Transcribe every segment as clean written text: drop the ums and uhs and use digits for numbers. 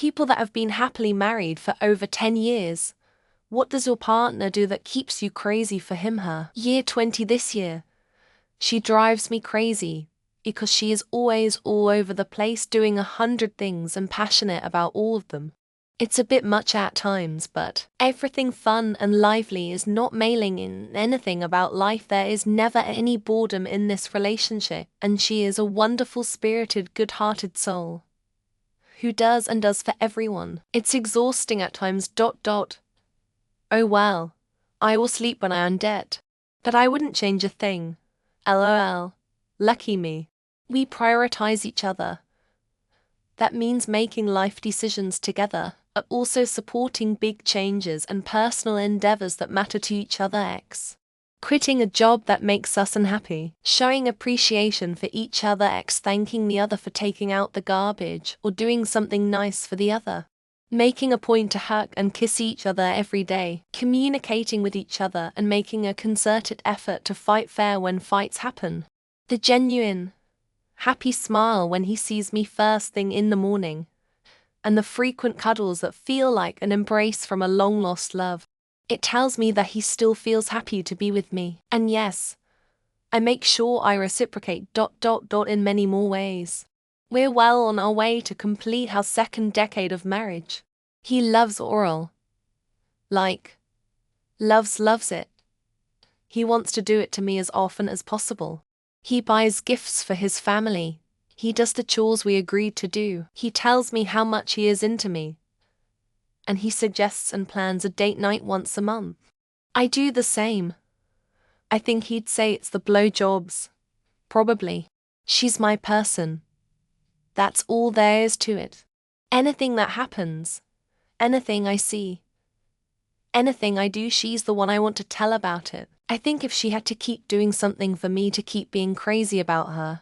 People that have been happily married for over 10 years. What does your partner do that keeps you crazy for him/her? Year 20 this year. She drives me crazy because she is always all over the place doing 100 things and passionate about all of them. It's a bit much at times, but everything fun and lively is not mailing in anything about life. There is never any boredom in this relationship, and she is a wonderful, spirited, good-hearted soul who does for everyone. It's exhausting at times. Oh well, I will sleep when I am dead. But I wouldn't change a thing. LOL. Lucky me. We prioritize each other. That means making life decisions together, but also supporting big changes and personal endeavors that matter to each other. Quitting a job that makes us unhappy. Showing appreciation for each other. Thanking the other for taking out the garbage or doing something nice for the other. Making a point to hug and kiss each other every day. Communicating with each other and making a concerted effort to fight fair when fights happen. The genuine, happy smile when he sees me first thing in the morning. And the frequent cuddles that feel like an embrace from a long-lost love. It tells me that he still feels happy to be with me. And yes, I make sure I reciprocate in many more ways. We're well on our way to complete our second decade of marriage. He loves oral. Loves it. He wants to do it to me as often as possible. He buys gifts for his family. He does the chores we agreed to do. He tells me how much he is into me. And he suggests and plans a date night once a month. I do the same. I think he'd say it's the blowjobs. Probably. She's my person. That's all there is to it. Anything that happens, anything I see, anything I do, she's the one I want to tell about it. I think if she had to keep doing something for me to keep being crazy about her,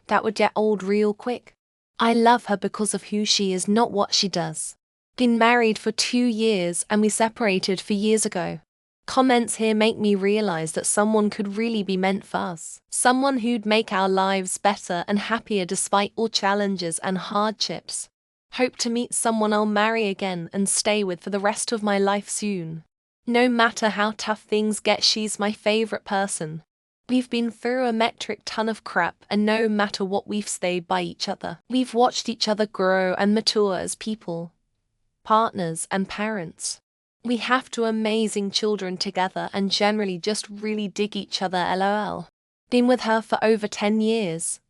that would get old real quick. I love her because of who she is, not what she does. Been married for 2 years and we separated 4 years ago. Comments here make me realize that someone could really be meant for us. Someone who'd make our lives better and happier despite all challenges and hardships. Hope to meet someone I'll marry again and stay with for the rest of my life soon. No matter how tough things get, she's my favorite person. We've been through a metric ton of crap, and no matter what, we've stayed by each other. We've watched each other grow and mature as people, partners and parents. We have 2 amazing children together and generally just really dig each other. LOL. Been with her for over 10 years.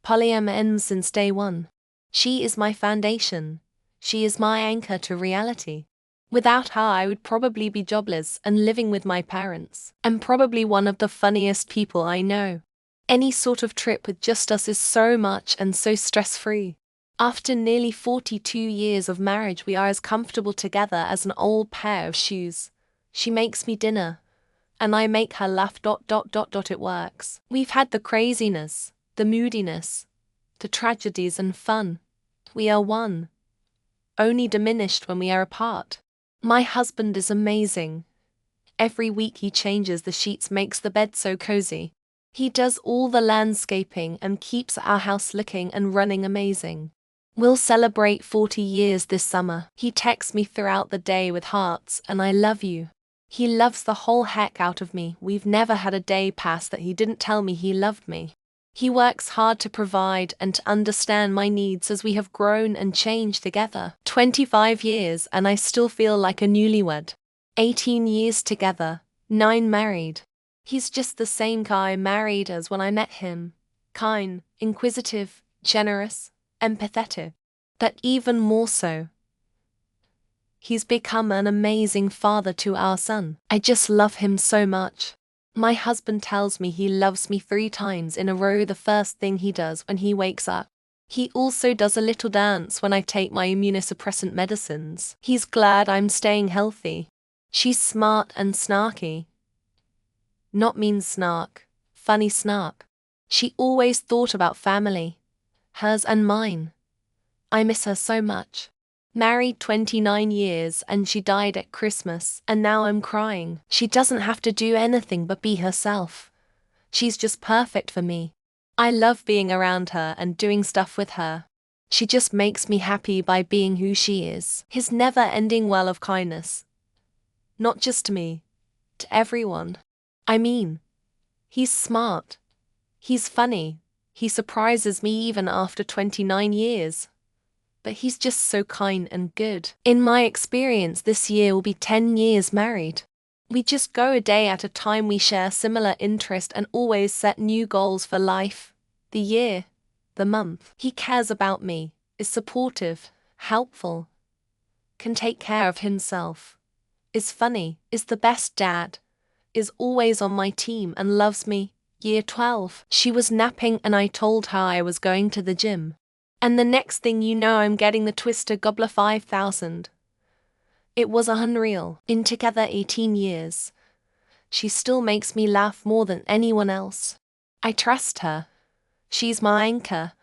Polyam since day one. She is my foundation. She is my anchor to reality. Without her, I would probably be jobless and living with my parents, and probably one of the funniest people I know. Any sort of trip with just us is so much and so stress-free. After nearly 42 years of marriage, we are as comfortable together as an old pair of shoes. She makes me dinner, and I make her laugh. It works. We've had the craziness, the moodiness, the tragedies and fun. We are one, only diminished when we are apart. My husband is amazing. Every week he changes the sheets, makes the bed so cozy. He does all the landscaping and keeps our house looking and running amazing. We'll celebrate 40 years this summer. He texts me throughout the day with hearts and I love you. He loves the whole heck out of me. We've never had a day pass that he didn't tell me he loved me. He works hard to provide and to understand my needs as we have grown and changed together. 25 years and I still feel like a newlywed. 18 years together, 9 married. He's just the same guy married as when I met him. Kind, inquisitive, generous, empathetic. But even more so, he's become an amazing father to our son. I just love him so much. My husband tells me he loves me 3 times in a row the first thing he does when he wakes up. He also does a little dance when I take my immunosuppressant medicines. He's glad I'm staying healthy. She's smart and snarky. Not mean snark, funny snark. She always thought about family, hers and mine. I miss her so much. Married 29 years and she died at Christmas, and now I'm crying. She doesn't have to do anything but be herself. She's just perfect for me. I love being around her and doing stuff with her. She just makes me happy by being who she is. His never-ending well of kindness. Not just to me, to everyone. I mean, he's smart. He's funny. He surprises me even after 29 years. But he's just so kind and good. In my experience, this year will be 10 years married. We just go a day at a time, we share similar interest and always set new goals for life, the year, the month. He cares about me, is supportive, helpful, can take care of himself, is funny, is the best dad, is always on my team and loves me. Year 12. She was napping and I told her I was going to the gym. And the next thing you know, I'm getting the Twister Gobbler 5000. It was unreal. In together 18 years. She still makes me laugh more than anyone else. I trust her. She's my anchor.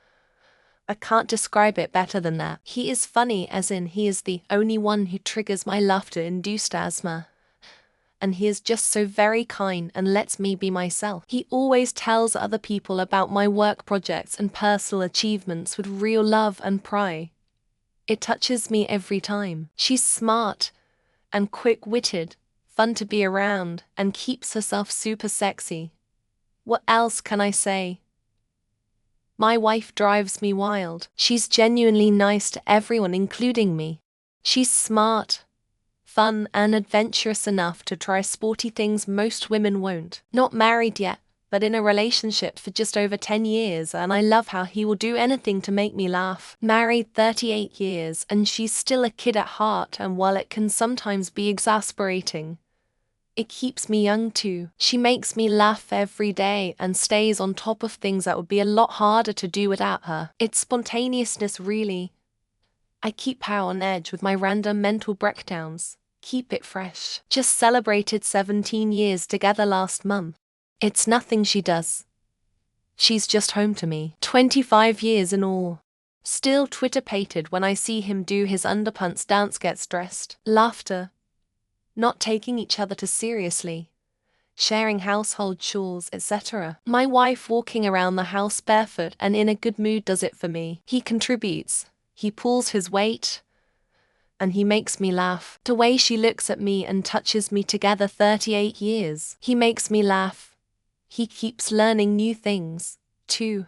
I can't describe it better than that. He is funny, as in he is the only one who triggers my laughter-induced asthma. And he is just so very kind and lets me be myself. He always tells other people about my work projects and personal achievements with real love and pride. It touches me every time. She's smart and quick-witted, fun to be around, and keeps herself super sexy. What else can I say? My wife drives me wild. She's genuinely nice to everyone, including me. She's smart, fun, and adventurous enough to try sporty things most women won't. Not married yet, but in a relationship for just over 10 years, and I love how he will do anything to make me laugh. Married 38 years, and she's still a kid at heart, and while it can sometimes be exasperating, it keeps me young too. She makes me laugh every day and stays on top of things that would be a lot harder to do without her. It's spontaneousness, really. I keep her on edge with my random mental breakdowns. Keep it fresh. Just celebrated 17 years together last month. It's nothing she does. She's just home to me. 25 years in all. Still Twitter-pated when I see him do his underpants dance, gets dressed. Laughter. Not taking each other too seriously. Sharing household chores, etc. My wife walking around the house barefoot and in a good mood does it for me. He contributes. He pulls his weight. And he makes me laugh. The way she looks at me and touches me together 38 years. He makes me laugh. He keeps learning new things, too.